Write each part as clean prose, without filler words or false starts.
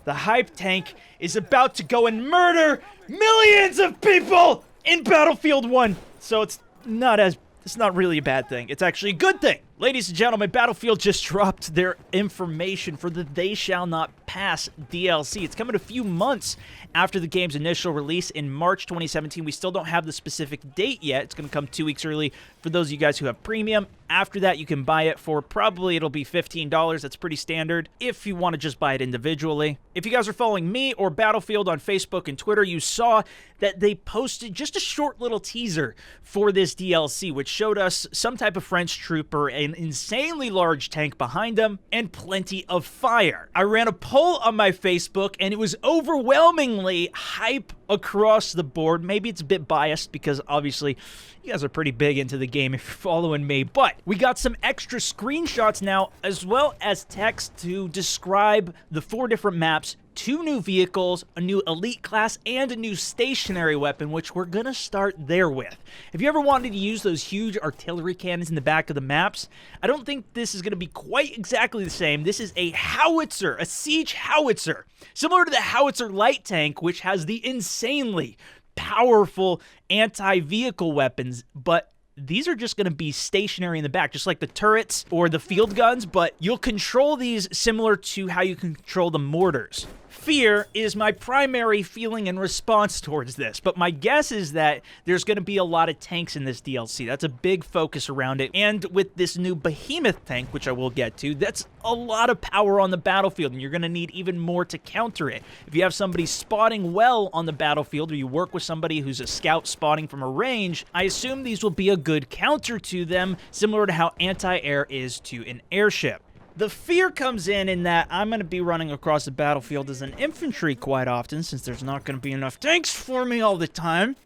The hype tank is about to go and murder millions of people in Battlefield 1. So it's not really a bad thing. It's actually a good thing. Ladies and gentlemen, Battlefield just dropped their information for the They Shall Not Pass DLC. It's coming a few months after the game's initial release in March 2017. We still don't have the specific date yet. It's going to come 2 weeks early for those of you guys who have premium. After that, you can buy it for probably it'll be $15. That's pretty standard if you want to just buy it individually. If you guys are following me or Battlefield on Facebook and Twitter, you saw that they posted just a short little teaser for this DLC, which showed us some type of French trooper, an insanely large tank behind them, and plenty of fire. I ran a poll on my Facebook, and it was overwhelmingly hype across the board. Maybe it's a bit biased because obviously you guys are pretty big into the game if you're following me, but we got some extra screenshots now as well as text to describe the 4 different maps, 2 new vehicles, a new elite class, and a new stationary weapon, which we're gonna start there with. If you ever wanted to use those huge artillery cannons in the back of the maps, I don't think this is gonna be quite exactly the same. This is a Howitzer, a siege Howitzer, similar to the Howitzer light tank, which has the insanely powerful anti-vehicle weapons, but these are just going to be stationary in the back, just like the turrets or the field guns, but you'll control these similar to how you control the mortars. Fear is my primary feeling and response towards this, but my guess is that there's going to be a lot of tanks in this DLC. That's a big focus around it, and with this new Behemoth tank, which I will get to, that's a lot of power on the battlefield, and you're going to need even more to counter it. If you have somebody spotting well on the battlefield, or you work with somebody who's a scout spotting from a range, I assume these will be a good counter to them, similar to how anti-air is to an airship. The fear comes in that I'm going to be running across the battlefield as an infantry quite often, since there's not going to be enough tanks for me all the time.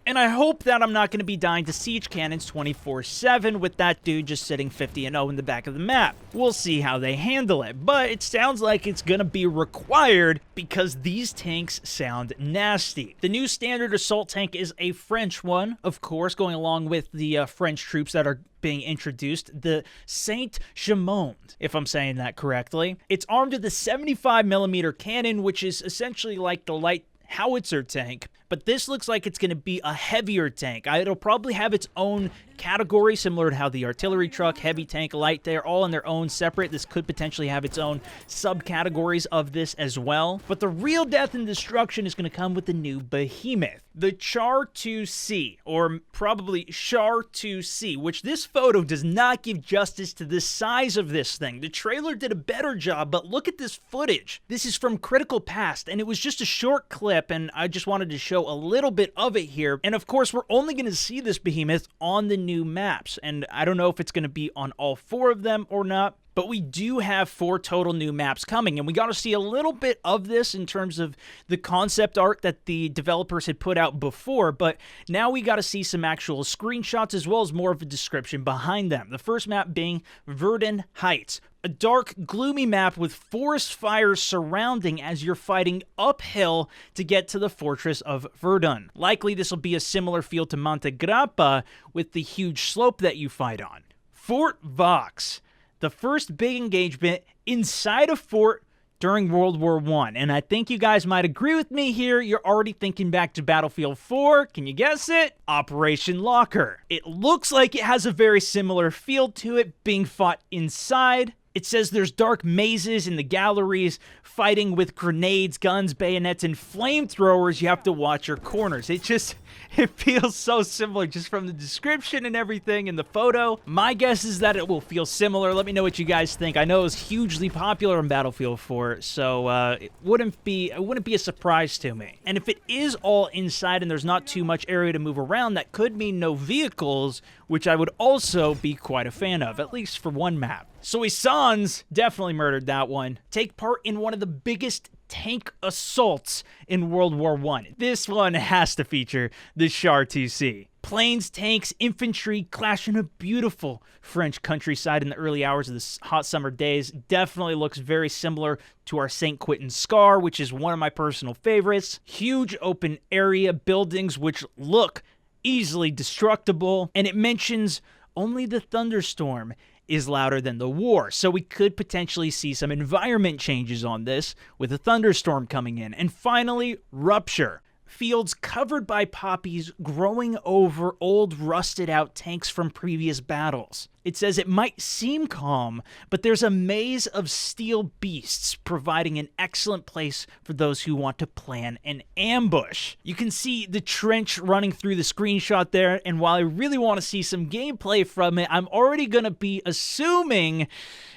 And I hope that I'm not going to be dying to siege cannons 24/7 with that dude just sitting 50-0 in the back of the map. We'll see how they handle it, but it sounds like it's going to be required because these tanks sound nasty. The new standard assault tank is a French one, of course, going along with the French troops that are being introduced, the St Chamond, if I'm saying that correctly. It's armed with a 75mm cannon, which is essentially like the light Howitzer tank, but this looks like it's going to be a heavier tank. It'll probably have its own category, similar to how the artillery truck, heavy tank, light, they're all in their own separate. This could potentially have its own subcategories of this as well. But the real death and destruction is going to come with the new Behemoth, the Char 2C, or probably Char 2C, which this photo does not give justice to the size of this thing. The trailer did a better job, but look at this footage. This is from Critical Past, and it was just a short clip, and I just wanted to show a little bit of it here. And of course, we're only going to see this Behemoth on the new maps, and I don't know if it's going to be on all 4 of them or not, but we do have 4 total new maps coming, and we got to see a little bit of this in terms of the concept art that the developers had put out before, but now we got to see some actual screenshots as well as more of a description behind them. The first map being Verdun Heights, a dark, gloomy map with forest fires surrounding as you're fighting uphill to get to the fortress of Verdun. Likely this will be a similar feel to Monte Grappa with the huge slope that you fight on. Fort Vaux, the first big engagement inside a fort during World War I. And I think you guys might agree with me here. You're already thinking back to Battlefield 4. Can you guess it? Operation Locker. It looks like it has a very similar feel to it, being fought inside. It says there's dark mazes in the galleries, fighting with grenades, guns, bayonets, and flamethrowers. You have to watch your corners. It feels so similar just from the description and everything in the photo. My guess is that it will feel similar. Let me know what you guys think. I know it was hugely popular in Battlefield 4, so it wouldn't be a surprise to me. And if it is all inside and there's not too much area to move around, that could mean no vehicles, which I would also be quite a fan of, at least for one map. Soissons definitely murdered that one. Take part in one of the biggest tank assaults in World War I. This one has to feature the Char 2C. Planes, tanks, infantry clash in a beautiful French countryside in the early hours of the hot summer days. Definitely looks very similar to our St. Quentin Scar, which is one of my personal favorites. Huge open area buildings which look easily destructible, and it mentions only the thunderstorm is louder than the war. So we could potentially see some environment changes on this with a thunderstorm coming in. And finally, Rupture. Fields covered by poppies growing over old rusted out tanks from previous battles. It says it might seem calm, but there's a maze of steel beasts providing an excellent place for those who want to plan an ambush. You can see the trench running through the screenshot there, and while I really want to see some gameplay from it, I'm already going to be assuming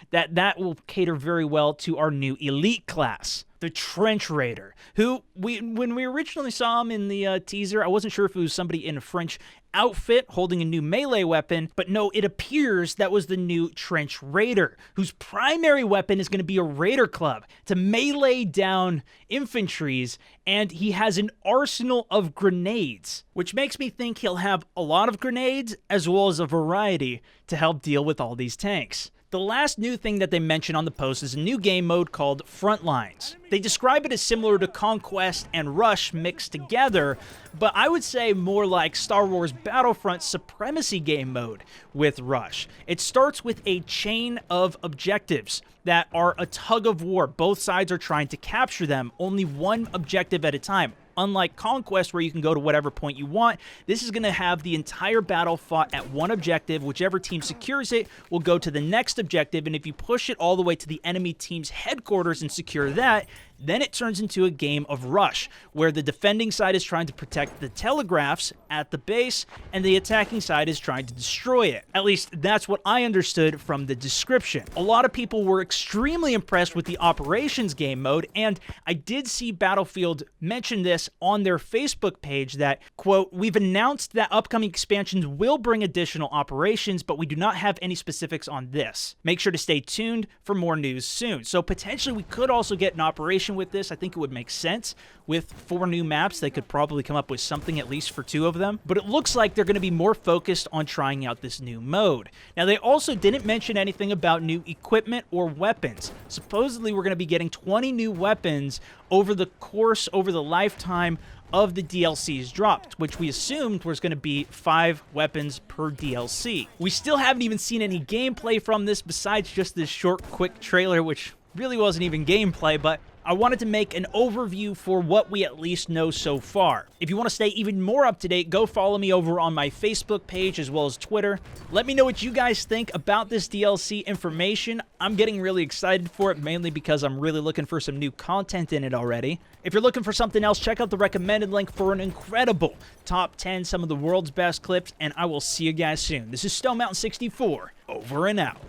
that that will cater very well to our new elite class, the Trench Raider, who, when we originally saw him in the teaser, I wasn't sure if it was somebody in a French outfit holding a new melee weapon, but no, it appears that was the new Trench Raider, whose primary weapon is going to be a Raider Club to melee down infantries, and he has an arsenal of grenades, which makes me think he'll have a lot of grenades as well as a variety to help deal with all these tanks. The last new thing that they mention on the post is a new game mode called Frontlines. They describe it as similar to Conquest and Rush mixed together, but I would say more like Star Wars Battlefront Supremacy game mode with Rush. It starts with a chain of objectives that are a tug of war. Both sides are trying to capture them, only one objective at a time. Unlike Conquest, where you can go to whatever point you want, this is going to have the entire battle fought at one objective. Whichever team secures it will go to the next objective, and if you push it all the way to the enemy team's headquarters and secure that, then it turns into a game of Rush, where the defending side is trying to protect the telegraphs at the base, and the attacking side is trying to destroy it. At least, that's what I understood from the description. A lot of people were extremely impressed with the Operations game mode, and I did see Battlefield mention this on their Facebook page that, quote, "We've announced that upcoming expansions will bring additional operations, but we do not have any specifics on this. Make sure to stay tuned for more news soon." So potentially we could also get an operation with this. I think it would make sense. With 4 new maps, they could probably come up with something at least for 2 of them. But it looks like they're going to be more focused on trying out this new mode. Now, they also didn't mention anything about new equipment or weapons. Supposedly, we're going to be getting 20 new weapons over the lifetime of the DLCs dropped, which we assumed was going to be 5 weapons per DLC. We still haven't even seen any gameplay from this besides just this short, quick trailer, which really wasn't even gameplay, but I wanted to make an overview for what we at least know so far. If you want to stay even more up to date, go follow me over on my Facebook page as well as Twitter. Let me know what you guys think about this DLC information. I'm getting really excited for it, mainly because I'm really looking for some new content in it already. If you're looking for something else, check out the recommended link for an incredible top 10, some of the world's best clips, and I will see you guys soon. This is SwagMountain 64, over and out.